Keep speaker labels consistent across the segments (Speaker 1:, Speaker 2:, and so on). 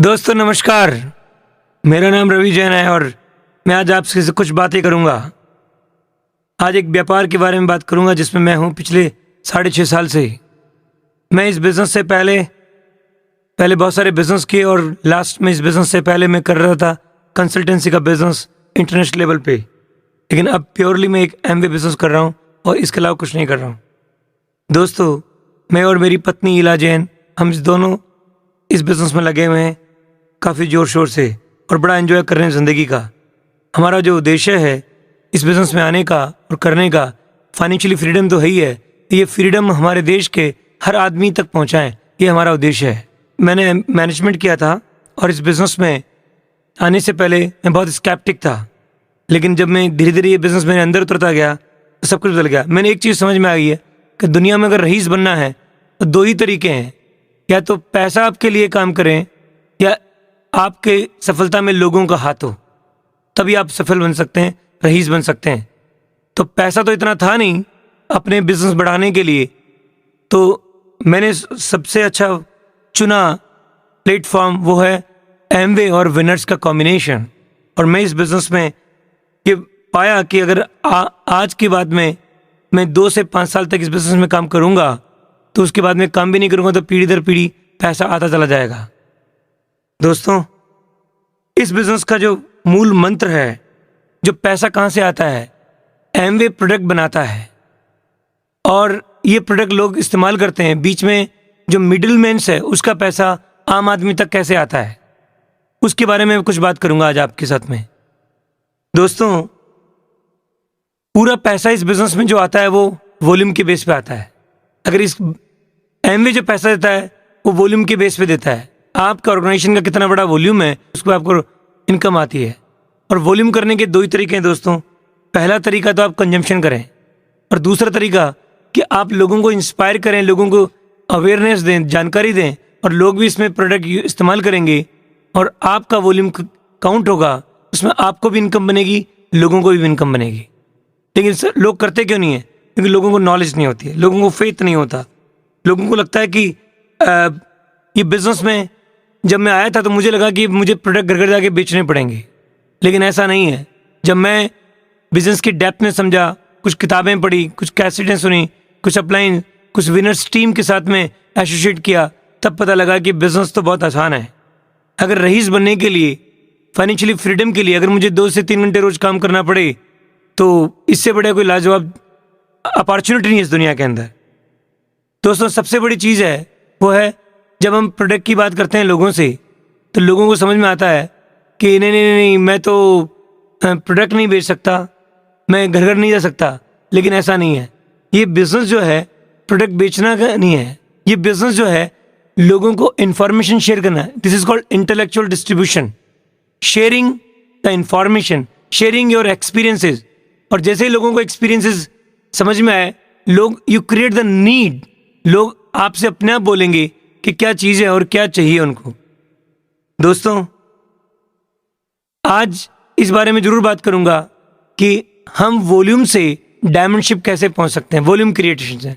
Speaker 1: दोस्तों नमस्कार। मेरा नाम रवि जैन है और मैं आज आपसे कुछ बातें करूंगा। आज एक व्यापार के बारे में बात करूंगा जिसमें मैं हूं पिछले 6.5 साल से। मैं इस बिज़नेस से पहले बहुत सारे बिज़नेस किए और लास्ट में इस बिज़नेस से पहले मैं कर रहा था कंसल्टेंसी का बिज़नेस इंटरनेशनल लेवल पे। लेकिन अब प्योरली मैं एक एमवे बिज़नेस कर रहा हूँ और इसके अलावा कुछ नहीं कर रहा हूँ। दोस्तों, मैं और मेरी पत्नी इला जैन, हम दोनों इस बिज़नेस में लगे हुए हैं काफ़ी ज़ोर शोर से और बड़ा एंजॉय कर रहे हैं ज़िंदगी का। हमारा जो उद्देश्य है इस बिज़नेस में आने का और करने का, फाइनेंशियली फ्रीडम तो है ही है, ये फ्रीडम हमारे देश के हर आदमी तक पहुंचाएं, ये हमारा उद्देश्य है। मैंने मैनेजमेंट किया था और इस बिज़नेस में आने से पहले मैं बहुत स्केप्टिक था, लेकिन जब मैं धीरे धीरे ये बिज़नेस मेरे अंदर उतरता गया तो सब कुछ बदल गया। मैंने एक चीज़ समझ में आई है कि दुनिया में अगर रईस बनना है तो दो ही तरीके हैं, या तो पैसा आपके लिए काम करें या आपके सफलता में लोगों का हाथ हो, तभी आप सफल बन सकते हैं, रईस बन सकते हैं। तो पैसा तो इतना था नहीं अपने बिजनेस बढ़ाने के लिए, तो मैंने सबसे अच्छा चुना प्लेटफॉर्म वो है एमवे और विनर्स का कॉम्बिनेशन। और मैं इस बिज़नेस में ये पाया कि अगर आज की बात में मैं 2 से 5 साल तक इस बिज़नेस में काम करूँगा तो उसके बाद में काम भी नहीं करूँगा तो पीढ़ी दर पीढ़ी पैसा आता चला जाएगा। दोस्तों, इस बिज़नेस का जो मूल मंत्र है, जो पैसा कहाँ से आता है, एमवे प्रोडक्ट बनाता है और ये प्रोडक्ट लोग इस्तेमाल करते हैं। बीच में जो मिडिल मैन्स है उसका पैसा आम आदमी तक कैसे आता है, उसके बारे में कुछ बात करूंगा आज आपके साथ में। दोस्तों, पूरा पैसा इस बिज़नेस में जो आता है वो वॉल्यूम के बेस पे आता है। अगर इस एमवे जो पैसा देता है वो वॉल्यूम के बेस पे देता है। आपका ऑर्गेनाइजेशन का कितना बड़ा वॉल्यूम है उसको आपको इनकम आती है। और वॉल्यूम करने के 2 ही तरीके हैं दोस्तों। पहला तरीका तो आप कंजम्पशन करें और दूसरा तरीका कि आप लोगों को इंस्पायर करें, लोगों को अवेयरनेस दें, जानकारी दें और लोग भी इसमें प्रोडक्ट इस्तेमाल करेंगे और आपका वॉल्यूम काउंट होगा, उसमें आपको भी इनकम बनेगी, लोगों को भी इनकम बनेगी। लेकिन सर लोग करते क्यों नहीं है? क्योंकि लोगों को नॉलेज नहीं होती है, लोगों को फेथ नहीं होता। लोगों को लगता है कि ये बिज़नेस में जब मैं आया था तो मुझे लगा कि मुझे प्रोडक्ट घर घर जाके बेचने पड़ेंगे, लेकिन ऐसा नहीं है। जब मैं बिज़नेस की डेप्थ में समझा, कुछ किताबें पढ़ी, कुछ कैसेटें सुनी, कुछ अपलाइन, कुछ विनर्स टीम के साथ में एसोसिएट किया, तब पता लगा कि बिज़नेस तो बहुत आसान है। अगर रईस बनने के लिए, फाइनेंशियली फ्रीडम के लिए अगर मुझे 2 से 3 घंटे रोज काम करना पड़े तो इससे बड़ा कोई लाजवाब अपॉर्चुनिटी नहीं है इस दुनिया के अंदर। दोस्तों, सबसे बड़ी चीज़ है वो है जब हम प्रोडक्ट की बात करते हैं लोगों से तो लोगों को समझ में आता है कि नहीं नहीं नहीं, मैं तो प्रोडक्ट नहीं बेच सकता, मैं घर घर नहीं जा सकता। लेकिन ऐसा नहीं है। ये बिज़नेस जो है प्रोडक्ट बेचना का नहीं है, ये बिज़नेस जो है लोगों को इंफॉर्मेशन शेयर करना है। This is called intellectual distribution, sharing the information, sharing your experiences. और जैसे ही लोगों को एक्सपीरियंसेस समझ में आए, लोग यू क्रिएट द नीड, लोग आपसे अपने आप बोलेंगे कि क्या चीज़ है और क्या चाहिए उनको। दोस्तों, आज इस बारे में जरूर बात करूंगा कि हम वॉल्यूम से डायमंडशिप कैसे पहुंच सकते हैं, वॉल्यूम क्रिएशन से,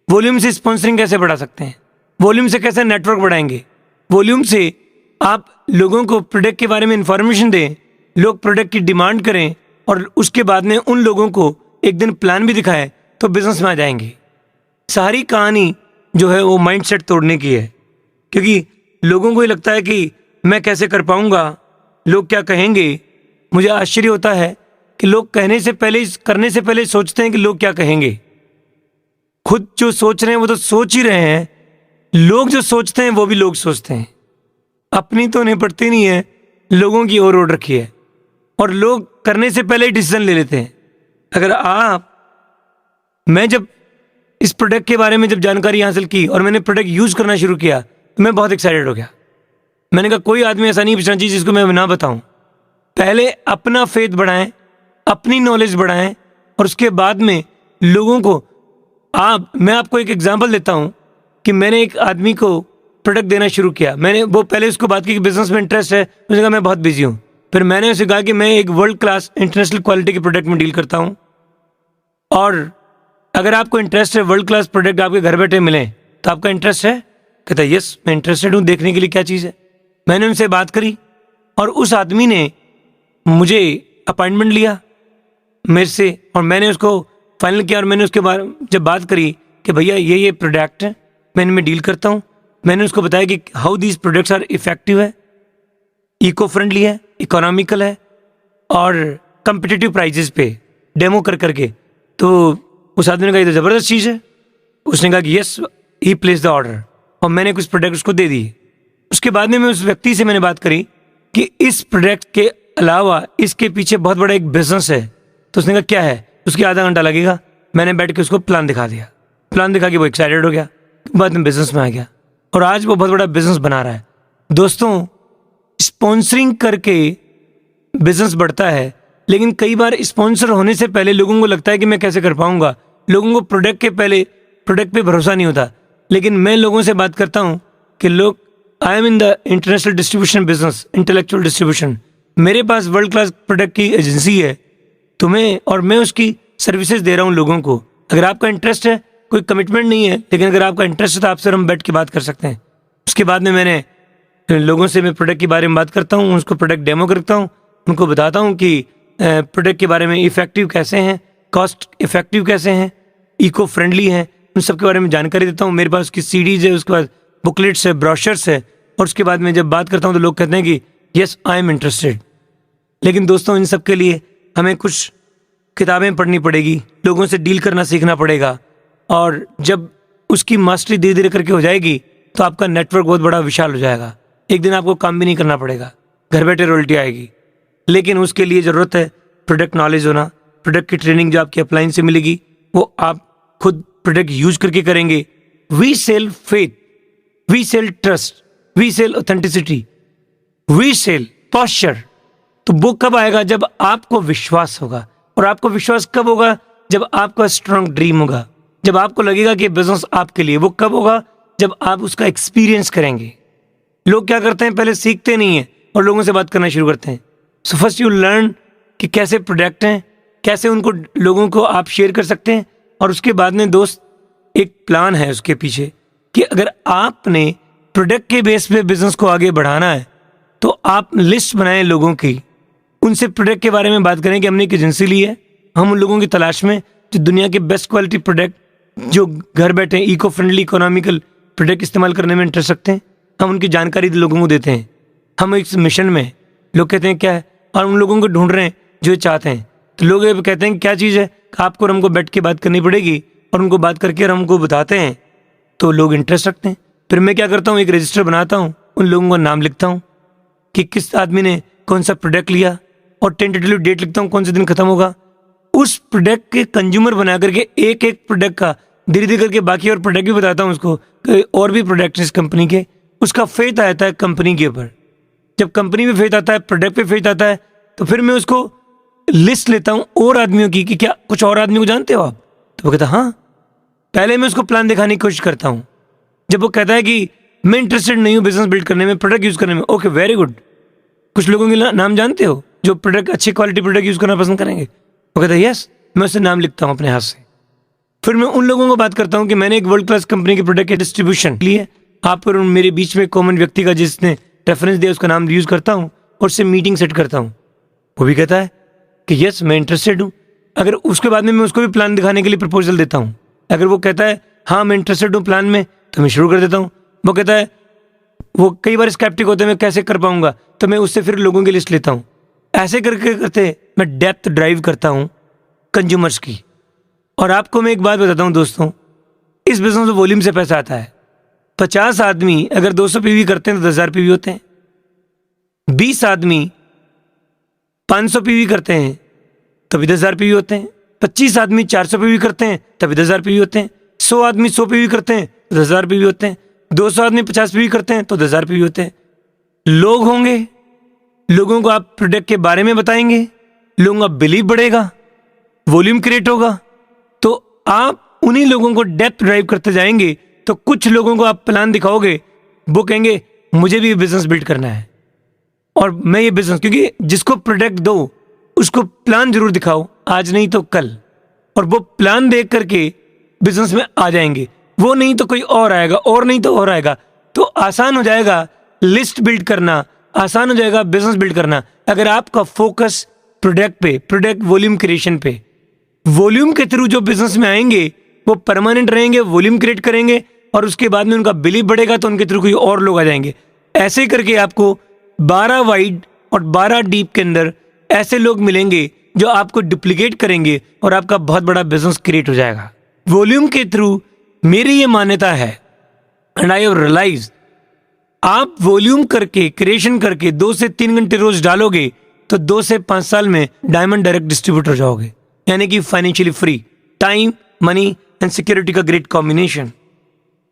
Speaker 1: वॉल्यूम से स्पॉन्सरिंग कैसे बढ़ा सकते हैं, वॉल्यूम से कैसे नेटवर्क बढ़ाएंगे, वॉल्यूम से आप लोगों को प्रोडक्ट के बारे में इंफॉर्मेशन दें, लोग प्रोडक्ट की डिमांड करें और उसके बाद में उन लोगों को एक दिन प्लान भी दिखाएं तो बिजनेस में आ जाएंगे। सारी कहानी जो है वो माइंडसेट तोड़ने की है, क्योंकि लोगों को ये लगता है कि मैं कैसे कर पाऊंगा, लोग क्या कहेंगे। मुझे आश्चर्य होता है कि लोग कहने से पहले, करने से पहले सोचते हैं कि लोग क्या कहेंगे। खुद जो सोच रहे हैं वो तो सोच ही रहे हैं, लोग जो सोचते हैं वो भी लोग सोचते हैं। अपनी तो निपटती नहीं है, लोगों की ओर रखी है और लोग करने से पहले ही डिसीजन ले लेते हैं। अगर मैं जब इस प्रोडक्ट के बारे में जब जानकारी हासिल की और मैंने प्रोडक्ट यूज करना शुरू किया तो मैं बहुत एक्साइटेड हो गया। मैंने कहा कोई आदमी ऐसा नहीं पूछना चाहिए जिसको मैं ना बताऊं। पहले अपना फेथ बढ़ाएं, अपनी नॉलेज बढ़ाएं और उसके बाद में लोगों को मैं आपको एक एग्जांपल देता हूं कि मैंने एक आदमी को प्रोडक्ट देना शुरू किया। मैंने वो पहले उसको बात की कि बिजनेस में इंटरेस्ट है, उसने कहा मैं बहुत बिजी हूँ। फिर मैंने उसे कहा कि मैं एक वर्ल्ड क्लास इंटरनेशनल क्वालिटी के प्रोडक्ट में डील करता हूँ और अगर आपको इंटरेस्ट है वर्ल्ड क्लास प्रोडक्ट आपके घर बैठे मिले तो आपका इंटरेस्ट है? कहता है यस, मैं इंटरेस्टेड हूँ। देखने के लिए क्या चीज़ है? मैंने उनसे बात करी और उस आदमी ने मुझे अपॉइंटमेंट लिया मेरे से, और मैंने उसको फाइनल किया। और मैंने उसके बारे जब बात करी कि भैया ये प्रोडक्ट है, मैं इनमें डील करता हूँ, मैंने उसको बताया कि how these products are effective है, इको फ्रेंडली है, इकोनॉमिकल है और कंपिटिटिव प्राइजेस पे डेमो कर करके। तो उस आदमी ने कहा ये तो ज़बरदस्त चीज़ है। उसने कहा कि yes, he place the order, और मैंने कुछ प्रोडक्ट उसको दे दिए। उसके बाद में मैं उस व्यक्ति से मैंने बात करी कि इस प्रोडक्ट के अलावा इसके पीछे बहुत बड़ा एक बिजनेस है। तो उसने कहा क्या है? उसके आधा घंटा लगेगा। मैंने बैठ के उसको प्लान दिखा दिया। प्लान दिखा के वो एक्साइटेड हो गया, बाद में बिजनेस में आ गया और आज वो बहुत बड़ा बिजनेस बना रहा है। दोस्तों, स्पॉन्सरिंग करके बिजनेस बढ़ता है, लेकिन कई बार स्पॉन्सर होने से पहले लोगों को लगता है कि मैं कैसे कर पाऊंगा। लोगों को प्रोडक्ट के पहले प्रोडक्ट पे भरोसा नहीं होता। लेकिन मैं लोगों से बात करता हूं कि लोग, I am in the international distribution business, intellectual distribution. मेरे पास वर्ल्ड क्लास प्रोडक्ट की एजेंसी है तुम्हें, और मैं उसकी सर्विसेज दे रहा हूँ लोगों को। अगर आपका इंटरेस्ट है, कोई कमिटमेंट नहीं है, लेकिन अगर आपका इंटरेस्ट है तो आपसे हम बैठ के बात कर सकते हैं। उसके बाद में मैंने लोगों से मैं प्रोडक्ट के बारे में बात करता हूँ, उसको प्रोडक्ट डेमो करता हूँ, उनको बताता हूँ कि प्रोडक्ट के बारे में इफेक्टिव कैसे हैं, कॉस्ट इफेक्टिव कैसे हैं, इको फ्रेंडली हैं, उन सब के बारे में जानकारी देता हूँ। मेरे पास उसकी सीडीज़ है, उसके बाद बुकलेट्स है, ब्रोशर्स है, और उसके बाद में जब बात करता हूँ तो लोग कहते हैं कि यस आई एम इंटरेस्टेड। लेकिन दोस्तों, इन सब के लिए हमें कुछ किताबें पढ़नी पड़ेगी, लोगों से डील करना सीखना पड़ेगा, और जब उसकी मास्टरी धीरे धीरे करके हो जाएगी तो आपका नेटवर्क बहुत बड़ा विशाल हो जाएगा। एक दिन आपको काम भी नहीं करना पड़ेगा, घर बैठे रॉयल्टी आएगी। लेकिन उसके लिए ज़रूरत है प्रोडक्ट नॉलेज होना। प्रोडक्ट की ट्रेनिंग जो आपकी अपलाइन से मिलेगी वो आप खुद प्रोडक्ट यूज करके करेंगे। We sell faith, we sell trust, we sell authenticity, we sell posture. तो वो कब आएगा? जब आपको विश्वास होगा। और आपको विश्वास कब होगा? जब आपका स्ट्रांग ड्रीम होगा, जब आपको लगेगा कि बिजनेस आपके लिए। वो कब होगा? जब आप उसका एक्सपीरियंस करेंगे। लोग क्या करते हैं, पहले सीखते नहीं हैं और लोगों से बात करना शुरू करते हैं। सो फर्स्ट यू लर्न कि कैसे प्रोडक्ट हैं, कैसे उनको लोगों को आप शेयर कर सकते हैं। और उसके बाद में दोस्त, एक प्लान है उसके पीछे कि अगर आपने प्रोडक्ट के बेस पे बिजनेस को आगे बढ़ाना है तो आप लिस्ट बनाएं लोगों की, उनसे प्रोडक्ट के बारे में बात करें कि हमने एक एजेंसी ली है, हम उन लोगों की तलाश में जो दुनिया के बेस्ट क्वालिटी प्रोडक्ट, जो घर बैठे इको फ्रेंडली इकोनॉमिकल प्रोडक्ट इस्तेमाल करने में इंटरेस्ट रखते हैं, हम उनकी जानकारी लोगों को देते हैं। हम इस मिशन में, लोग कहते हैं क्या है, और उन लोगों को ढूंढ रहे हैं जो चाहते हैं। तो लोग ये कहते हैं क्या चीज़ है, आपको और हमको बैठ के बात करनी पड़ेगी, और उनको बात करके और हमको बताते हैं तो लोग इंटरेस्ट रखते हैं। फिर मैं क्या करता हूँ, एक रजिस्टर बनाता हूँ, उन लोगों का नाम लिखता हूँ कि किस आदमी ने कौन सा प्रोडक्ट लिया, और टेंटेटिव डेट लिखता हूँ कौन से दिन खत्म होगा। उस प्रोडक्ट के कंज्यूमर बना करके एक एक प्रोडक्ट का धीरे धीरे करके बाकी और प्रोडक्ट भी बताता हूँ उसको, और भी प्रोडक्ट इस कंपनी के। उसका फेथ आता है कंपनी के ऊपर। जब कंपनी पे फेथ आता है, प्रोडक्ट पे फेथ आता है, तो फिर मैं उसको लिस्ट लेता हूँ और आदमियों की कि क्या कुछ और आदमी को जानते हो आप? तो वो कहता हाँ। पहले मैं उसको प्लान दिखाने की कोशिश करता हूँ। जब वो कहता है कि मैं इंटरेस्टेड नहीं हूँ बिजनेस बिल्ड करने में, प्रोडक्ट यूज़ करने में, ओके वेरी गुड, कुछ लोगों के नाम जानते हो जो प्रोडक्ट, अच्छी क्वालिटी प्रोडक्ट यूज़ करना पसंद करेंगे? वो कहता है यस। मैं उससे नाम लिखता हूँ अपने हाथ से। फिर मैं उन लोगों को बात करता हूँ कि मैंने एक वर्ल्ड क्लास कंपनी के प्रोडक्ट के डिस्ट्रीब्यूशन लिए, आप और मेरे बीच में कॉमन व्यक्ति का जिसने रेफरेंस दिया उसका नाम यूज़ करता हूँ और उससे मीटिंग सेट करता हूँ। वो भी कहता है कि यस मैं इंटरेस्टेड हूँ। अगर उसके बाद में मैं उसको भी प्लान दिखाने के लिए प्रपोजल देता हूँ। अगर वो कहता है हाँ मैं इंटरेस्टेड हूँ प्लान में, तो मैं शुरू कर देता हूँ। वो कहता है, वो कई बार स्केप्टिक होते हैं मैं कैसे कर पाऊंगा, तो मैं उससे फिर लोगों की लिस्ट लेता हूँ। ऐसे करके करते मैं डेप्थ ड्राइव करता हूँ कंज्यूमर्स की। और आपको मैं एक बात बताता हूँ दोस्तों, इस बिजनेस में वॉल्यूम से पैसा आता है। 50 आदमी अगर 200 पीवी करते हैं तो 10,000 पीवी होते हैं। 20 आदमी 500 पीवी करते हैं तभी 10,000 पीवी होते हैं। 25 आदमी 400 पीवी करते हैं तभी 10,000 पीवी होते हैं। 100 आदमी 100 पीवी करते हैं तो 10,000 पीवी होते हैं। 200 आदमी 50 पीवी करते हैं तो 10,000 पीवी होते हैं। लोग होंगे, लोगों को आप प्रोडक्ट के बारे में बताएंगे, लोगों का बिलीव बढ़ेगा, वॉल्यूम क्रिएट होगा, तो आप उन्हीं लोगों को डेप्थ ड्राइव करते जाएंगे। तो कुछ लोगों को आप प्लान दिखाओगे, वो कहेंगे मुझे भी बिजनेस बिल्ड करना है और मैं ये बिजनेस, क्योंकि जिसको प्रोडक्ट दो उसको प्लान जरूर दिखाओ, आज नहीं तो कल, और वो प्लान देख करके बिजनेस में आ जाएंगे। वो नहीं तो कोई और आएगा, और नहीं तो और आएगा, तो आसान हो जाएगा लिस्ट बिल्ड करना आसान हो जाएगा, बिजनेस बिल्ड करना, अगर आपका फोकस प्रोडक्ट पे, प्रोडक्ट वॉल्यूम क्रिएशन पे। वॉल्यूम के थ्रू जो बिजनेस में आएंगे वो परमानेंट रहेंगे, वॉल्यूम क्रिएट करेंगे और उसके बाद में उनका बिलीव बढ़ेगा तो उनके थ्रू कोई और लोग आ जाएंगे। ऐसे करके आपको 12 वाइड और 12 डीप के अंदर ऐसे लोग मिलेंगे जो आपको डुप्लीकेट करेंगे और आपका बहुत बड़ा बिजनेस क्रिएट हो जाएगा। वॉल्यूम के थ्रू मेरी ये मान्यता है एंड आई हैव रियलाइज्ड, आप वॉल्यूम करके क्रिएशन करके 2 से 3 घंटे रोज डालोगे तो 2 से 5 साल में डायमंड डायरेक्ट डिस्ट्रीब्यूटर हो जाओगे, यानी कि financially free, time, money and security का ग्रेट कॉम्बिनेशन।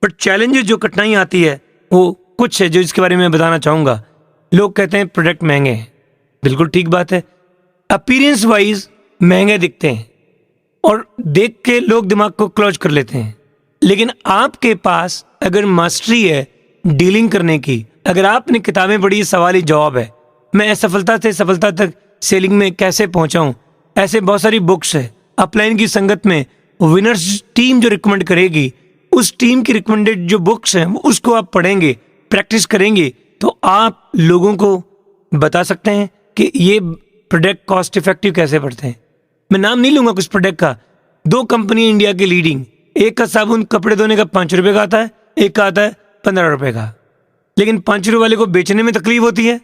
Speaker 1: बट चैलेंजेस जो कठिनाई आती है वो कुछ है जो इसके बारे में बताना चाहूंगा। लोग कहते हैं प्रोडक्ट महंगे हैं, बिल्कुल ठीक बात है, अपीयरेंस वाइज महंगे दिखते हैं और देख के लोग दिमाग को क्लोज कर लेते हैं। लेकिन आपके पास अगर मास्टरी है डीलिंग करने की, अगर आपने किताबें पढ़ी, सवाल ही जवाब है। मैं असफलता से सफलता तक सेलिंग में कैसे पहुंचाऊं, ऐसे बहुत सारी बुक्स है। अपलाइन की संगत में विनर्स टीम जो रिकमेंड करेगी, उस टीम की रिकमेंडेड जो बुक्स हैं उसको आप पढ़ेंगे, प्रैक्टिस करेंगे तो आप लोगों को बता सकते हैं कि ये प्रोडक्ट कॉस्ट इफेक्टिव कैसे पड़ते हैं। मैं नाम नहीं लूंगा कुछ प्रोडक्ट का। 2 कंपनी इंडिया की लीडिंग, एक का साबुन कपड़े धोने का 5 रुपए का आता है, एक का आता है 15 रुपए का। लेकिन 5 रुपए वाले को बेचने में तकलीफ होती है,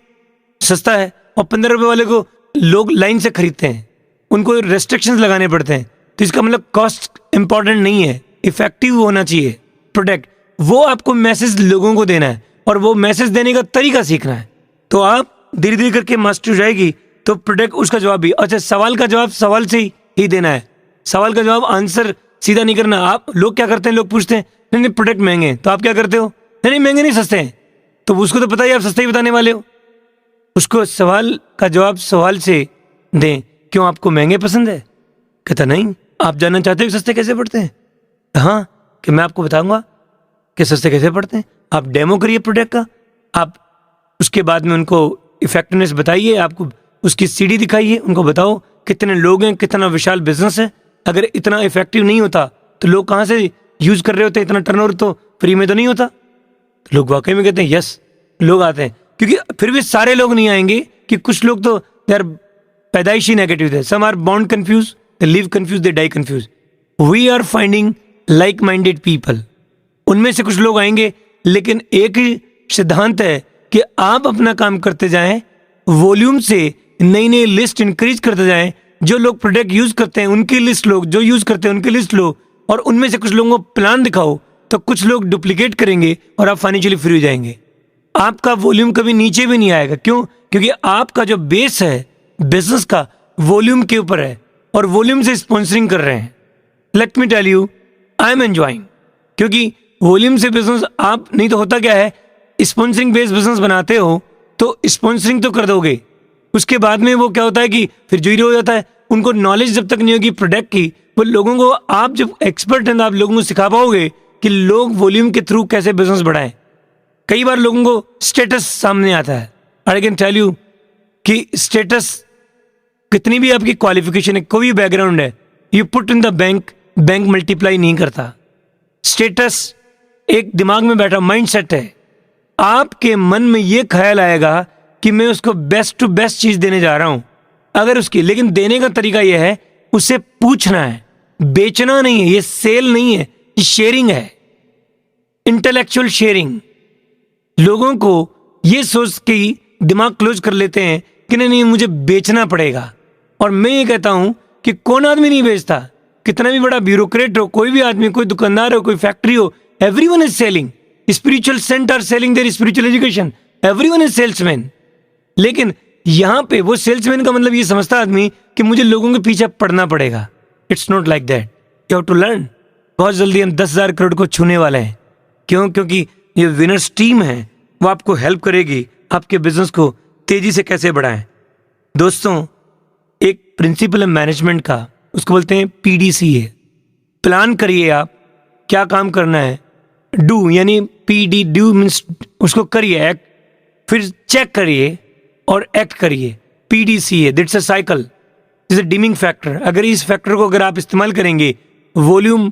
Speaker 1: सस्ता है, और 15 रुपए वाले को लोग लाइन से खरीदते हैं, उनको रेस्ट्रिक्शंस लगाने पड़ते हैं। तो इसका मतलब कॉस्ट इंपॉर्टेंट नहीं है, इफेक्टिव होना चाहिए प्रोडक्ट। वो आपको मैसेज लोगों को देना है और वो मैसेज देने का तरीका सीखना है। तो आप धीरे धीरे करके मास्टर हो जाएगी तो प्रोडक्ट उसका जवाब भी। अच्छा, सवाल का जवाब सवाल से ही देना है, सवाल का जवाब आंसर सीधा नहीं करना। आप लोग क्या करते हैं, लोग पूछते हैं नहीं नहीं प्रोडक्ट महंगे हैं, तो आप क्या करते हो, नहीं नहीं महंगे नहीं सस्ते हैं, तो उसको तो पता ही आप सस्ते ही बताने वाले हो। उसको सवाल का जवाब सवाल से दें, क्यों आपको महंगे पसंद है? कहता नहीं, आप जानना चाहते हो कि सस्ते कैसे पड़ते हैं? हाँ, कि मैं आपको बताऊंगा कि सस्ते कैसे पड़ते हैं। आप डेमो करिए प्रोडक्ट का, आप उसके बाद में उनको इफेक्टिवनेस बताइए, आपको उसकी सीडी दिखाइए, उनको बताओ कितने लोग हैं, कितना विशाल बिजनेस है। अगर इतना इफेक्टिव नहीं होता तो लोग कहाँ से यूज कर रहे होते, इतना टर्नओवर तो फ्री में तो नहीं होता। तो लोग वाकई में कहते हैं यस, लोग आते हैं, क्योंकि फिर भी सारे लोग नहीं आएंगे कि कुछ लोग तो यार पैदाइशी नेगेटिव थे। Some are born confuse, they live confuse, they die confuse. We are finding like minded people. उनमें से कुछ लोग आएंगे, लेकिन एक ही सिद्धांत है कि आप अपना काम करते जाएं, वॉल्यूम से नई नई लिस्ट इंक्रीज करते जाएं। जो लोग प्रोडक्ट यूज करते हैं उनकी लिस्ट लो, जो यूज करते हैं उनकी लिस्ट लो, और उनमें से कुछ लोगों को प्लान दिखाओ, तो कुछ लोग डुप्लीकेट करेंगे और आप फाइनेंशियली फ्री हो जाएंगे। आपका वॉल्यूम कभी नीचे भी नहीं आएगा। क्यों? क्योंकि आपका जो बेस है बिजनेस का वॉल्यूम के ऊपर है और वॉल्यूम से स्पॉन्सरिंग कर रहे हैं। Let me tell you, I am enjoying, क्योंकि वॉल्यूम से बिजनेस आप नहीं तो होता क्या है, स्पॉन्सरिंग बेस्ड बिजनेस बनाते हो तो स्पॉन्सरिंग तो कर दोगे, उसके बाद में वो क्या होता है कि फिर जीरो हो जाता है। उनको नॉलेज जब तक नहीं होगी प्रोडक्ट की, वो लोगों को, आप जब एक्सपर्ट हैं आप लोगों को सिखा पाओगे कि लोग वॉल्यूम के थ्रू कैसे बिजनेस बढ़ाएं। कई बार लोगों को स्टेटस सामने आता है, आई कैन टेल यू कि स्टेटस कितनी भी आपकी क्वालिफिकेशन है, कोई भी बैकग्राउंड है, you put in the bank, bank multiply नहीं करता। स्टेटस एक दिमाग में बैठा माइंडसेट है। आपके मन में ये ख्याल आएगा कि मैं उसको बेस्ट टू बेस्ट चीज देने जा रहा हूं, अगर उसकी, लेकिन देने का तरीका यह है उससे पूछना है, बेचना नहीं है, ये सेल नहीं है, ये शेयरिंग है, इंटेलेक्चुअल शेयरिंग। लोगों को ये सोच के दिमाग क्लोज कर लेते हैं कि नहीं नहीं मुझे बेचना पड़ेगा। और मैं ये कहता हूं कि कौन आदमी नहीं बेचता, कितना भी बड़ा ब्यूरोक्रेट हो, कोई भी आदमी, कोई दुकानदार हो, कोई फैक्ट्री हो, everyone is selling. Spiritual saint are selling their spiritual education, everyone is salesman. लेकिन यहां पे वो सेल्समैन का मतलब ये समझता आदमी कि मुझे लोगों के पीछे पड़ना पड़ेगा। It's not like that, you have to learn. बहुत जल्दी हम 10,000 करोड़ को छूने वाले हैं। क्यों? क्योंकि ये विनर्स टीम है, वो आपको हेल्प करेगी आपके बिजनेस को तेजी से कैसे बढ़ाएं। दोस्तों, एक प्रिंसिपल है मैनेजमेंट का, उसको बोलते हैं PDCA। प्लान करिए आप क्या काम करना है, डू यानी PD, डू मीन्स उसको करिए, एक्ट, फिर चेक करिए और एक्ट करिए। PDCA, that's a cycle, is a dimming factor. अगर इस फैक्टर को अगर आप इस्तेमाल करेंगे वॉल्यूम,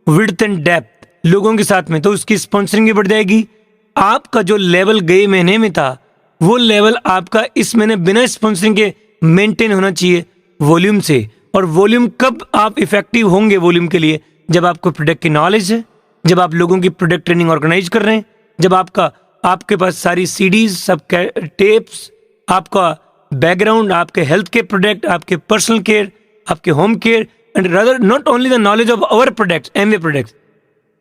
Speaker 1: विड्थ एंड डेप्थ लोगों के साथ में, तो उसकी स्पॉन्सरिंग भी बढ़ जाएगी, आपका जो लेवल गए महीने में था वो लेवल आपका इस महीने बिना स्पॉन्सरिंग के मेंटेन होना चाहिए वॉल्यूम से। और वॉल्यूम कब आप इफेक्टिव होंगे वॉल्यूम के लिए? जब आपको प्रोडक्ट की नॉलेज है, जब आप लोगों की प्रोडक्ट ट्रेनिंग ऑर्गेनाइज कर रहे हैं, जब आपके पास सारी सीडीज, सब टेप्स, आपका बैकग्राउंड, आपके हेल्थ के प्रोडक्ट, आपके पर्सनल केयर, आपके home care, and rather not only the knowledge of our products, Amway products,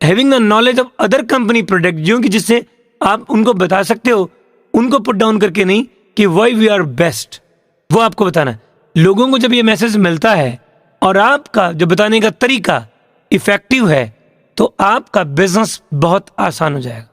Speaker 1: having the knowledge of other company product, जो कि जिससे आप उनको बता सकते हो, उनको पुट डाउन करके नहीं कि वाई वी आर बेस्ट, वो आपको बताना है। लोगों को जब ये मैसेज मिलता है और आपका जो बताने का तरीका इफेक्टिव है तो आपका बिजनेस बहुत आसान हो जाएगा।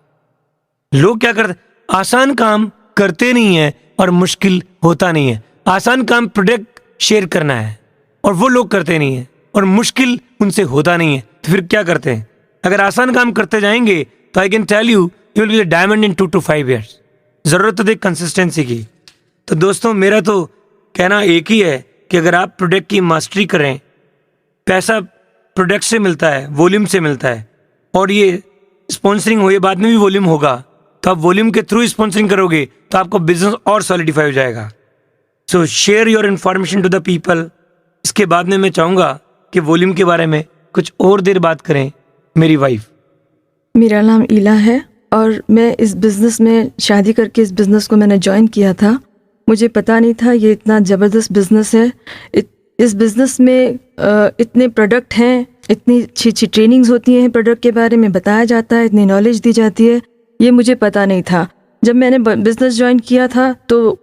Speaker 1: लोग क्या करते, आसान काम करते नहीं है और मुश्किल होता नहीं है। आसान काम प्रोडक्ट शेयर करना है और वो लोग करते नहीं है और मुश्किल उनसे होता नहीं है, तो फिर क्या करते हैं? अगर आसान काम करते जाएंगे तो I can tell you will be the diamond in 2 to 5 years। जरूरत तो देख कंसिस्टेंसी की। तो दोस्तों मेरा तो कहना एक ही है कि अगर आप प्रोडक्ट की मास्टरी करें, पैसा प्रोडक्ट से मिलता है, वॉल्यूम से मिलता है, और ये स्पॉन्सरिंग हो, ये बाद में भी वॉल्यूम होगा, तो आप वॉल्यूम के थ्रू स्पॉन्सरिंग करोगे तो आपका बिजनेस और सॉलिडिफाई हो जाएगा। So share your information to the people. इसके बाद में मैं चाहूँगा कि वॉल्यूम के बारे में कुछ और देर बात करें मेरी वाइफ।
Speaker 2: मेरा नाम ईला है और मैं इस बिज़नेस में शादी करके इस बिज़नेस को मैंने ज्वाइन किया था। मुझे पता नहीं था ये इतना ज़बरदस्त बिज़नेस है। इस बिज़नेस में इतने प्रोडक्ट हैं, इतनी अच्छी अच्छी ट्रेनिंग्स होती हैं, प्रोडक्ट के बारे में बताया जाता है, इतनी नॉलेज दी जाती है, ये मुझे पता नहीं था। जब मैंने बिज़नेस ज्वाइन किया था तो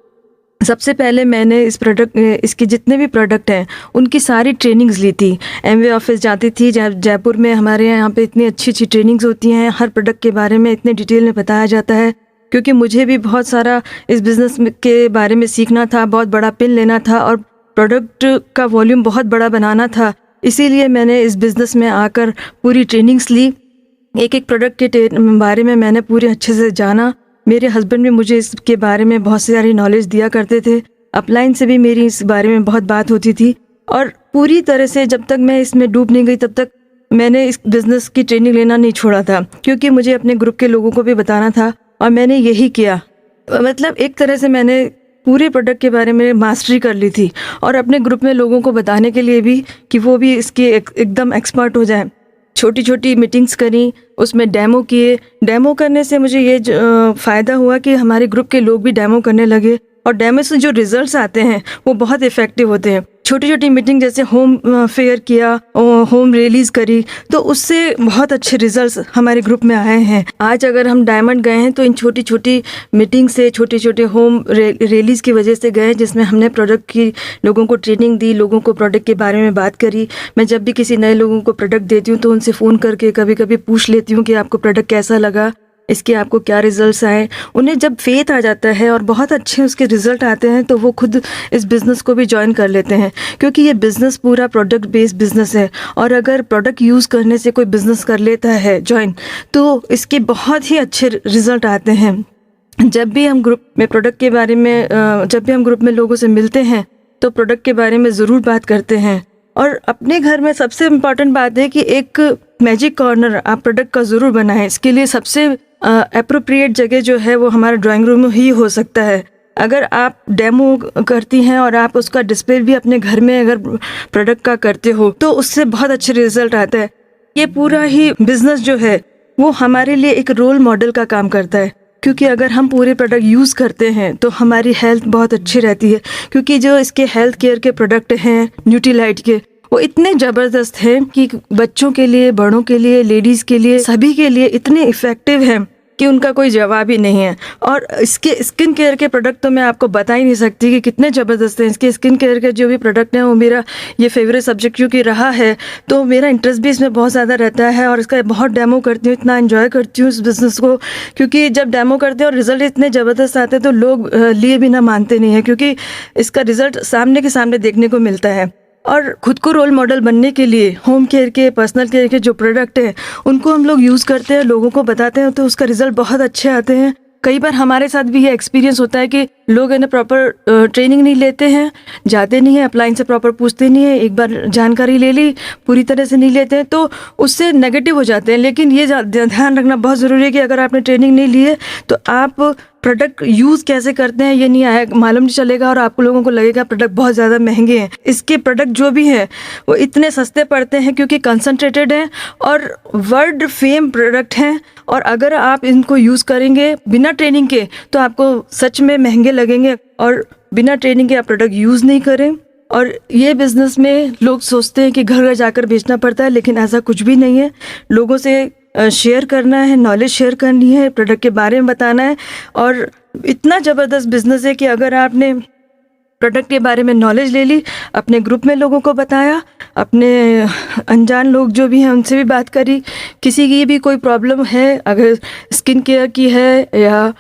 Speaker 2: सबसे पहले मैंने इसके जितने भी प्रोडक्ट हैं उनकी सारी ट्रेनिंग्स ली थी। एमवे ऑफिस जाती थी, जयपुर में हमारे यहाँ पे इतनी अच्छी अच्छी ट्रेनिंग्स होती हैं, हर प्रोडक्ट के बारे में इतने डिटेल में बताया जाता है। क्योंकि मुझे भी बहुत सारा इस बिज़नेस के बारे में सीखना था, बहुत बड़ा पिन लेना था और प्रोडक्ट का वॉल्यूम बहुत बड़ा बनाना था, इसीलिए मैंने इस बिज़नेस में आकर पूरी ट्रेनिंग्स ली। एक एक प्रोडक्ट के बारे में मैंने पूरे अच्छे से जाना। मेरे हस्बैंड भी मुझे इसके बारे में बहुत सारी नॉलेज दिया करते थे। अपलाइन से भी मेरी इस बारे में बहुत बात होती थी और पूरी तरह से जब तक मैं इसमें डूब नहीं गई तब तक मैंने इस बिज़नेस की ट्रेनिंग लेना नहीं छोड़ा था, क्योंकि मुझे अपने ग्रुप के लोगों को भी बताना था और मैंने यही किया। मतलब एक तरह से मैंने पूरे प्रोडक्ट के बारे में मास्टरी कर ली थी और अपने ग्रुप में लोगों को बताने के लिए भी कि वो भी इसके एकदम एक्सपर्ट हो जाए। छोटी छोटी मीटिंग्स करी, उसमें डेमो किए। डेमो करने से मुझे ये फ़ायदा हुआ कि हमारे ग्रुप के लोग भी डेमो करने लगे और डेमो से जो रिजल्ट्स आते हैं वो बहुत इफ़ेक्टिव होते हैं। छोटी छोटी मीटिंग जैसे होम फेयर किया, होम रिलीज़ करी, तो उससे बहुत अच्छे रिजल्ट्स हमारे ग्रुप में आए हैं। आज अगर हम डायमंड गए हैं तो इन छोटी छोटी मीटिंग से, छोटे छोटे होम रिलीज़ की वजह से गए, जिसमें हमने प्रोडक्ट की लोगों को ट्रेनिंग दी, लोगों को प्रोडक्ट के बारे में बात करी। मैं जब भी किसी नए लोगों को प्रोडक्ट देती हूँ तो उनसे फ़ोन करके कभी कभी पूछ लेती हूँ कि आपको प्रोडक्ट कैसा लगा, इसके आपको क्या रिजल्ट्स आए। उन्हें जब फेथ आ जाता है और बहुत अच्छे उसके रिजल्ट आते हैं तो वो खुद इस बिज़नेस को भी ज्वाइन कर लेते हैं, क्योंकि ये बिज़नेस पूरा प्रोडक्ट बेस्ड बिज़नेस है। और अगर प्रोडक्ट यूज़ करने से कोई बिज़नेस कर लेता है ज्वाइन, तो इसके बहुत ही अच्छे रिजल्ट आते हैं। जब भी हम ग्रुप में प्रोडक्ट के बारे में जब भी हम ग्रुप में लोगों से मिलते हैं तो प्रोडक्ट के बारे में ज़रूर बात करते हैं। और अपने घर में सबसे इम्पॉर्टेंट बात है कि एक मैजिक कॉर्नर आप प्रोडक्ट का ज़रूर बनाएं। इसके लिए सबसे एप्रोप्रिएट जगह जो है वो हमारा ड्राइंग रूम ही हो सकता है। अगर आप डेमो करती हैं और आप उसका डिस्प्ले भी अपने घर में अगर प्रोडक्ट का करते हो तो उससे बहुत अच्छे रिजल्ट आता है। ये पूरा ही बिजनेस जो है वो हमारे लिए एक रोल मॉडल का काम करता है, क्योंकि अगर हम पूरे प्रोडक्ट यूज़ करते हैं तो हमारी हेल्थ बहुत अच्छी रहती है। क्योंकि जो इसके हेल्थ केयर के प्रोडक्ट हैं न्यूट्रीलाइट के, वो इतने ज़बरदस्त हैं कि बच्चों के लिए, बड़ों के लिए, लेडीज़ के लिए, सभी के लिए इतने इफ़ेक्टिव हैं कि उनका कोई जवाब ही नहीं है। और इसके स्किन केयर के प्रोडक्ट तो मैं आपको बता ही नहीं सकती कि कितने ज़बरदस्त हैं। इसके स्किन केयर के जो भी प्रोडक्ट हैं वो मेरा ये फेवरेट सब्जेक्ट क्योंकि रहा है, तो मेरा इंटरेस्ट भी इसमें बहुत ज़्यादा रहता है और इसका बहुत डेमो करती हूँ, इतना एंजॉय करती हूँ इस बिज़नेस को। क्योंकि जब डेमो करते हैं और रिज़ल्ट इतने ज़बरदस्त आते हैं तो लोग लिए बिना मानते नहीं हैं, क्योंकि इसका रिज़ल्ट सामने के सामने देखने को मिलता है। और खुद को रोल मॉडल बनने के लिए होम केयर के, पर्सनल केयर के जो प्रोडक्ट हैं उनको हम लोग यूज़ करते हैं, लोगों को बताते हैं तो उसका रिज़ल्ट बहुत अच्छे आते हैं। कई बार हमारे साथ भी ये एक्सपीरियंस होता है कि लोग है ना प्रॉपर ट्रेनिंग नहीं लेते हैं, जाते नहीं हैं, अपलाइन से प्रॉपर पूछते नहीं है, एक बार जानकारी ले ली पूरी तरह से नहीं लेते हैं तो उससे नेगेटिव हो जाते हैं। लेकिन ये ध्यान रखना बहुत ज़रूरी है कि अगर आपने ट्रेनिंग नहीं ली है तो आप प्रोडक्ट यूज़ कैसे करते हैं ये नहीं आया मालूम नहीं चलेगा और आपको लोगों को लगेगा प्रोडक्ट बहुत ज़्यादा महंगे हैं। इसके प्रोडक्ट जो भी हैं वो इतने सस्ते पड़ते हैं क्योंकि कंसंट्रेटेड हैं और वर्ल्ड फेम प्रोडक्ट हैं, और अगर आप इनको यूज़ करेंगे बिना ट्रेनिंग के तो आपको सच में महंगे लगेंगे। और बिना ट्रेनिंग के आप प्रोडक्ट यूज़ नहीं करें। और ये बिज़नेस में लोग सोचते हैं कि घर घर जाकर बेचना पड़ता है, लेकिन ऐसा कुछ भी नहीं है। लोगों से शेयर करना है, नॉलेज शेयर करनी है, प्रोडक्ट के बारे में बताना है। और इतना ज़बरदस्त बिज़नेस है कि अगर आपने प्रोडक्ट के बारे में नॉलेज ले ली, अपने ग्रुप में लोगों को बताया, अपने अनजान लोग जो भी हैं उनसे भी बात करी, किसी की भी कोई प्रॉब्लम है, अगर स्किन केयर की है या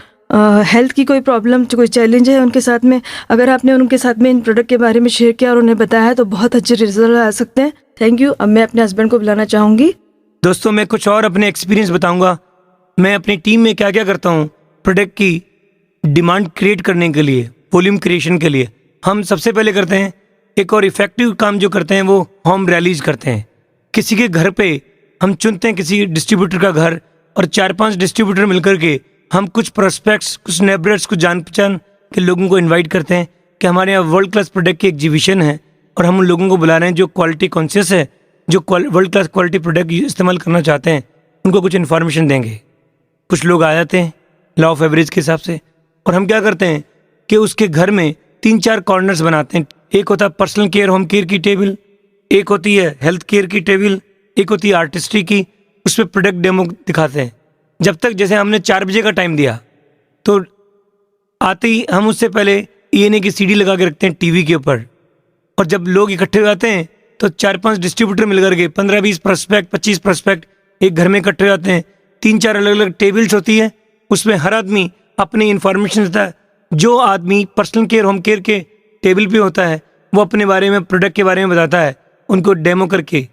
Speaker 2: हेल्थ की कोई प्रॉब्लम, कोई चैलेंज है उनके साथ में, अगर आपने उनके साथ में इन प्रोडक्ट के बारे में शेयर किया और उन्हें बताया तो बहुत अच्छे रिजल्ट आ सकते हैं। Thank you. अब मैं अपने हस्बैंड को बुलाना चाहूँगी।
Speaker 1: दोस्तों, मैं कुछ और अपने एक्सपीरियंस बताऊंगा। मैं अपनी टीम में क्या क्या करता हूँ प्रोडक्ट की डिमांड क्रिएट करने के लिए, वॉल्यूम क्रिएशन के लिए। हम सबसे पहले करते हैं एक और इफेक्टिव काम जो करते हैं वो होम रैलीज करते हैं। किसी के घर पे हम चुनते हैं किसी डिस्ट्रीब्यूटर का घर, और 4-5 डिस्ट्रीब्यूटर मिलकर के हम कुछ प्रोस्पेक्ट्स, कुछ नेबर्स, कुछ जान पहचान के लोगों को इन्वाइट करते हैं कि हमारे यहाँ वर्ल्ड क्लास प्रोडक्ट की एग्जीबिशन है और हम उन लोगों को बुला रहे हैं जो क्वालिटी कॉन्शियस है, जो वर्ल्ड क्लास क्वालिटी प्रोडक्ट इस्तेमाल करना चाहते हैं, उनको कुछ इन्फॉर्मेशन देंगे। कुछ लोग आ जाते हैं लॉ ऑफ एवरेज के हिसाब से, और हम क्या करते हैं कि उसके घर में 3-4 कॉर्नर्स बनाते हैं। एक होता है पर्सनल केयर, होम केयर की टेबल, एक होती है हेल्थ केयर की टेबल, एक होती है आर्टिस्ट्री की। उस पर प्रोडक्ट डेमो दिखाते हैं। जब तक जैसे हमने 4 बजे का टाइम दिया तो आते ही हम उससे पहले ENA की CD लगा के रखते हैं टीवी के ऊपर, और जब लोग इकट्ठे हो जाते हैं तो 4-5 डिस्ट्रीब्यूटर मिलकर के 15-20 प्रोस्पेक्ट, 25 प्रोस्पेक्ट एक घर में इकट्ठे हो जाते हैं। 3-4 अलग अलग टेबल्स होती है, उसमें हर आदमी अपनी इन्फॉर्मेशन देता है। जो आदमी पर्सनल केयर, होम केयर के टेबल पे होता है वो अपने बारे में, प्रोडक्ट के बारे में बताता है उनको डेमो करके।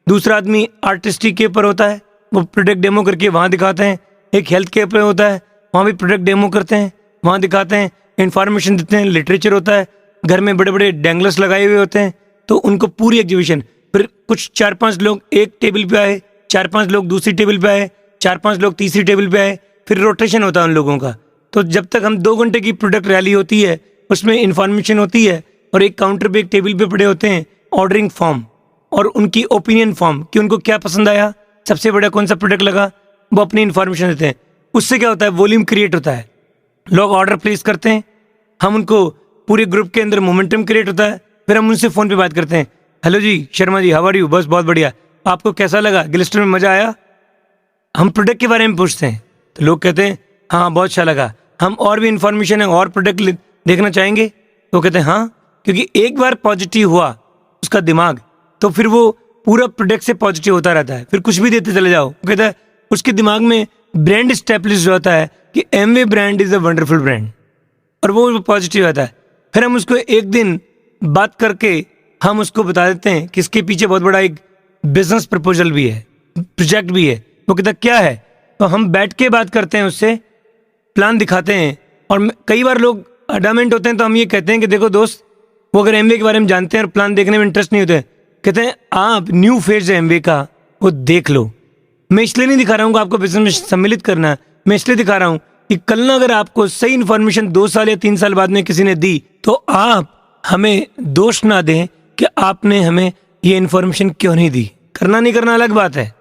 Speaker 1: दूसरा आदमी आर्टिस्ट्री के ऊपर होता है, वो प्रोडक्ट डेमो करके वहाँ दिखाते हैं। एक हेल्थ केयर पे होता है, वहाँ भी प्रोडक्ट डेमो करते हैं, वहाँ दिखाते हैं, इन्फॉर्मेशन देते हैं। लिटरेचर होता है, घर में बड़े बड़े डैंगलर्स लगाए हुए होते हैं, तो उनको पूरी एग्जीबिशन। फिर कुछ 4-5 लोग एक टेबल पे आए, 4-5 लोग दूसरी टेबल पे आए, 4-5 लोग तीसरी टेबल पे आए, फिर रोटेशन होता है उन लोगों का। तो जब तक हम 2 घंटे की प्रोडक्ट रैली होती है उसमें इन्फॉर्मेशन होती है, और एक काउंटर पे एक टेबल पे पड़े होते हैं ऑर्डरिंग फॉर्म और उनकी ओपिनियन फॉर्म कि उनको क्या पसंद आया, सबसे बड़ा कौन सा प्रोडक्ट लगा, वो अपनी इन्फॉर्मेशन देते हैं। उससे क्या होता है, वॉल्यूम क्रिएट होता है, लोग ऑर्डर प्लेस करते हैं, हम उनको पूरे ग्रुप के अंदर मोमेंटम क्रिएट होता है। फिर हम उनसे फ़ोन पे बात करते हैं, hello ji Sharma ji, how are you? बस बहुत बढ़िया, आपको कैसा लगा, ग्लिस्टर में मज़ा आया? हम प्रोडक्ट के बारे में पूछते हैं तो लोग कहते हैं हाँ बहुत अच्छा लगा, हम और भी इन्फॉर्मेशन है और प्रोडक्ट देखना चाहेंगे। तो कहते हैं हाँ, क्योंकि एक बार पॉजिटिव हुआ उसका दिमाग तो फिर वो पूरा प्रोडक्ट से पॉजिटिव होता रहता है, फिर कुछ भी देते चले जाओ। वो कहता है उसके दिमाग में ब्रांड स्टैब्लिश होता है कि Amway brand is a wonderful brand, और वो पॉजिटिव आता है। फिर हम उसको एक दिन बात करके हम उसको बता देते हैं कि इसके पीछे बहुत बड़ा एक बिजनेस प्रपोजल भी है, प्रोजेक्ट भी है। वो कहता क्या है, तो हम बैठ के बात करते हैं, उससे प्लान दिखाते हैं। और कई बार लोग अडामेंट होते हैं तो हम ये कहते हैं कि देखो दोस्त, वो अगर एमवे के बारे में जानते हैं और प्लान देखने में इंटरेस्ट नहीं होते, कहते हैं आप न्यू फेज है एमवे का, वो देख लो। मैं इसलिए नहीं दिखा रहा हूँ कि आपको बिजनेस में सम्मिलित करना है, मैं इसलिए दिखा रहा हूँ कि कल ना अगर आपको सही इन्फॉर्मेशन 2 साल या 3 साल बाद में किसी ने दी तो आप हमें दोष ना दें कि आपने हमें ये इन्फॉर्मेशन क्यों नहीं दी। करना नहीं करना अलग बात है,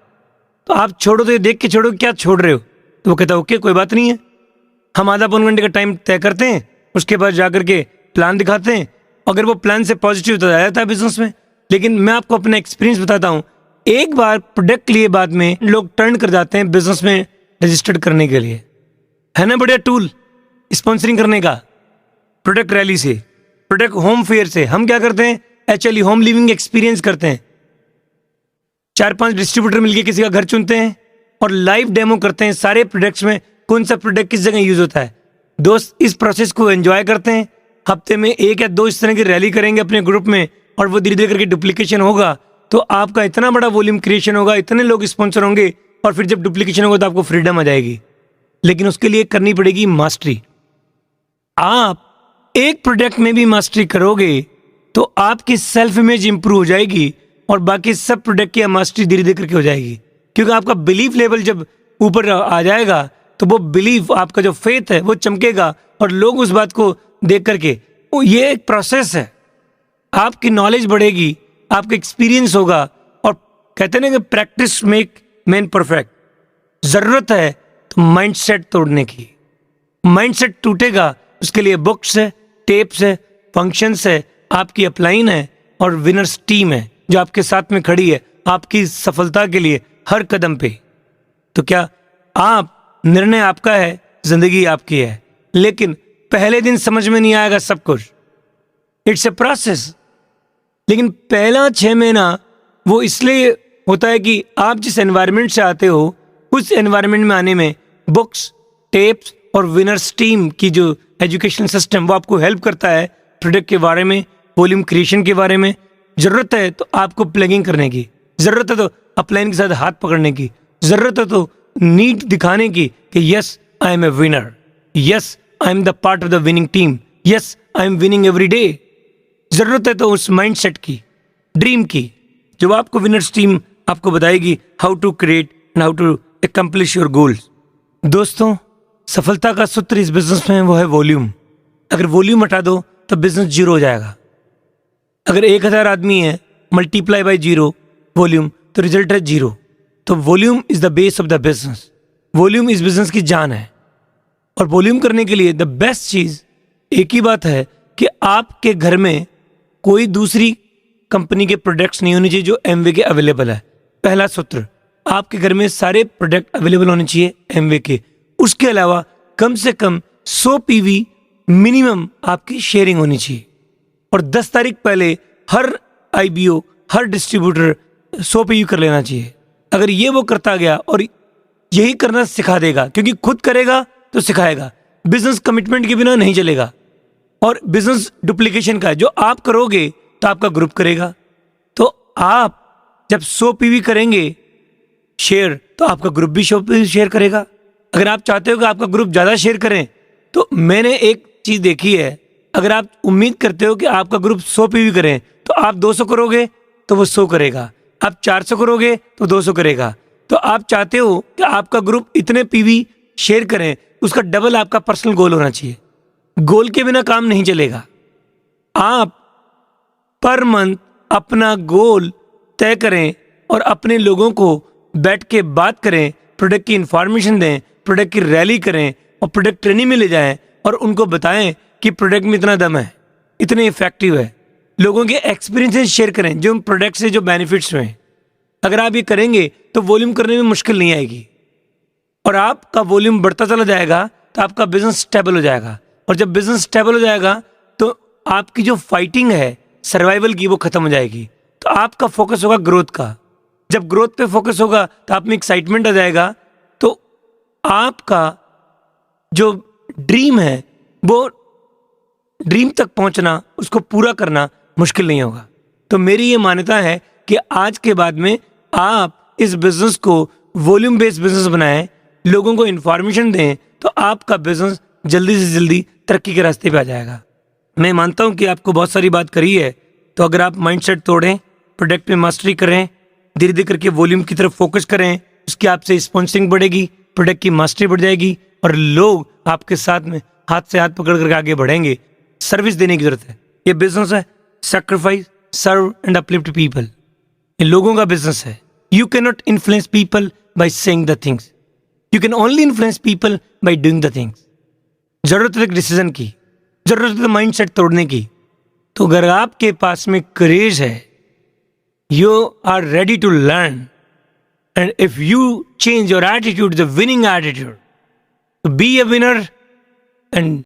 Speaker 1: तो आप छोड़ो तो ये देख के छोड़ो क्या छोड़ रहे हो। तो वो कहता है ओके कोई बात नहीं है। हम आधा पौन घंटे का टाइम तय करते हैं, उसके बाद जाकर के प्लान दिखाते हैं। अगर वो प्लान से पॉजिटिव तो आ जाता है बिजनेस में। लेकिन मैं आपको अपना एक्सपीरियंस बताता हूँ, एक बार प्रोडक्ट लिए बाद में लोग टर्न कर जाते हैं बिजनेस में रजिस्टर्ड करने के लिए। है ना बढ़िया टूल स्पॉन्सरिंग करने का, प्रोडक्ट रैली से, प्रोडक्ट होम फेयर से। हम क्या करते हैं, एक्चुअली होम लिविंग एक्सपीरियंस करते हैं। 4-5 डिस्ट्रीब्यूटर मिलकर किसी का घर चुनते हैं और लाइव डेमो करते हैं सारे प्रोडक्ट्स में कौन सा प्रोडक्ट किस जगह यूज होता है। दोस्त इस प्रोसेस को एंजॉय करते हैं। हफ्ते में 1 या 2 इस तरह की रैली करेंगे अपने ग्रुप में, और वो धीरे धीरे करके डुप्लीकेशन होगा तो आपका इतना बड़ा वॉल्यूम क्रिएशन होगा, इतने लोग स्पॉन्सर होंगे, और फिर जब डुप्लीकेशन होगा तो आपको फ्रीडम आ जाएगी। लेकिन उसके लिए करनी पड़ेगी मास्टरी। आप एक प्रोडक्ट में भी मास्टरी करोगे तो आपकी सेल्फ इमेज इंप्रूव हो जाएगी और बाकी सब प्रोडक्ट की मास्टरी धीरे धीरे करके हो जाएगी, क्योंकि आपका बिलीफ लेवल जब ऊपर आ जाएगा तो वो बिलीफ, आपका जो फेथ है वो चमकेगा और लोग उस बात को देख करके, ये एक प्रोसेस है, आपकी नॉलेज बढ़ेगी, आपका एक्सपीरियंस होगा। और कहते हैं ना कि प्रैक्टिस मेक मैन परफेक्ट। जरूरत है तो माइंडसेट तोड़ने की। माइंडसेट टूटेगा, उसके लिए बुक्स है, टेप्स है, फंक्शंस है, आपकी अपलाइन है और विनर्स टीम है जो आपके साथ में खड़ी है आपकी सफलता के लिए हर कदम पे। तो क्या आप, निर्णय आपका है, जिंदगी आपकी है, लेकिन पहले दिन समझ में नहीं आएगा सब कुछ, इट्स ए प्रोसेस। लेकिन पहला 6 महीना वो इसलिए होता है कि आप जिस एनवायरनमेंट से आते हो उस एनवायरनमेंट में आने में बुक्स, टेप्स और विनर्स टीम की जो एजुकेशन सिस्टम वो आपको हेल्प करता है प्रोडक्ट के बारे में, वॉल्यूम क्रिएशन के बारे में। जरूरत है तो आपको प्लगिंग करने की, जरूरत है तो अपलाइन के साथ हाथ पकड़ने की, जरूरत है तो नीड दिखाने की कि yes I am a winner, yes I am the part of the winning team, yes I am winning every day. जरूरत है तो उस माइंडसेट की, ड्रीम की, जो आपको विनर्स टीम आपको बताएगी how to create and how to accomplish your goals. दोस्तों, सफलता का सूत्र इस बिजनेस में वो है वॉल्यूम। अगर वॉल्यूम हटा दो तो बिजनेस जीरो हो जाएगा। अगर 1000 आदमी है, मल्टीप्लाई बाय जीरो वॉल्यूम, तो रिजल्ट है जीरो। तो volume is the base of the business. Volume इस बिजनेस की जान है। और वॉल्यूम करने के लिए द बेस्ट चीज एक ही बात है कि आपके घर में कोई दूसरी कंपनी के प्रोडक्ट्स नहीं होने चाहिए जो एमवे के अवेलेबल है। पहला सूत्र, आपके घर में सारे प्रोडक्ट अवेलेबल होने चाहिए एमवे के। उसके अलावा कम से कम 100 पीवी मिनिमम आपकी शेयरिंग होनी चाहिए। और 10 तारीख पहले हर आईबीओ, हर डिस्ट्रीब्यूटर 100 पीवी कर लेना चाहिए। अगर ये वो करता गया और यही करना सिखा देगा, क्योंकि खुद करेगा तो सिखाएगा। बिजनेस कमिटमेंट के बिना नहीं चलेगा। और बिजनेस डुप्लीकेशन का है, जो आप करोगे तो आपका ग्रुप करेगा। तो आप जब 100 पीवी करेंगे शेयर, तो आपका ग्रुप भी 100 पीवी शेयर करेगा। अगर आप चाहते हो कि आपका ग्रुप ज़्यादा शेयर करें, तो मैंने एक चीज़ देखी है, अगर आप उम्मीद करते हो कि आपका ग्रुप 100 पीवी करें तो आप 200 करोगे तो वो 100 करेगा, आप 400 करोगे तो 200 करेगा। तो आप चाहते हो कि आपका ग्रुप इतने पीवी शेयर करें, उसका डबल आपका पर्सनल गोल होना चाहिए। गोल के बिना काम नहीं चलेगा। आप पर मंथ अपना गोल तय करें और अपने लोगों को बैठ के बात करें, प्रोडक्ट की इंफॉर्मेशन दें, प्रोडक्ट की रैली करें और प्रोडक्ट ट्रेनिंग में ले जाएं और उनको बताएं कि प्रोडक्ट में इतना दम है, इतने इफेक्टिव है। लोगों के एक्सपीरियंसेस शेयर करें जो प्रोडक्ट से जो बेनिफिट्स हुए। अगर आप ये करेंगे तो वॉल्यूम करने में मुश्किल नहीं आएगी और आपका वॉल्यूम बढ़ता चला जाएगा तो आपका बिजनेस स्टेबल हो जाएगा। और जब बिजनेस स्टेबल हो जाएगा तो आपकी जो फाइटिंग है सर्वाइवल की, वो खत्म हो जाएगी। तो आपका फोकस होगा ग्रोथ का। जब ग्रोथ पे फोकस होगा तो आप में एक्साइटमेंट आ जाएगा। तो आपका जो ड्रीम है, वो ड्रीम तक पहुंचना, उसको पूरा करना मुश्किल नहीं होगा। तो मेरी ये मान्यता है कि आज के बाद में आप इस बिजनेस को वॉल्यूम बेस्ड बिजनेस बनाएं, लोगों को इन्फॉर्मेशन दें, तो आपका बिजनेस जल्दी से जल्दी तरक्की के रास्ते पे आ जाएगा। मैं मानता हूं कि आपको बहुत सारी बात करी है, तो अगर आप माइंडसेट तोड़ें, प्रोडक्ट पे मास्टरी करें, धीरे धीरे करके वॉल्यूम की तरफ फोकस करें, उसकी आपसे स्पॉन्सरिंग बढ़ेगी, प्रोडक्ट की मास्टरी बढ़ जाएगी और लोग आपके साथ में हाथ से हाथ पकड़ करके आगे बढ़ेंगे। सर्विस देने की जरूरत है। ये बिजनेस है sacrifice, serve and uplift people. ये लोगों का बिजनेस है। You can not influence people by saying the things, you can only influence people by doing the things. जरूरत है डिसीजन की, जरूरत है माइंडसेट तोड़ने की। तो अगर आपके पास में करेज है, you are ready to learn, and if you change your attitude, the winning attitude, be a winner and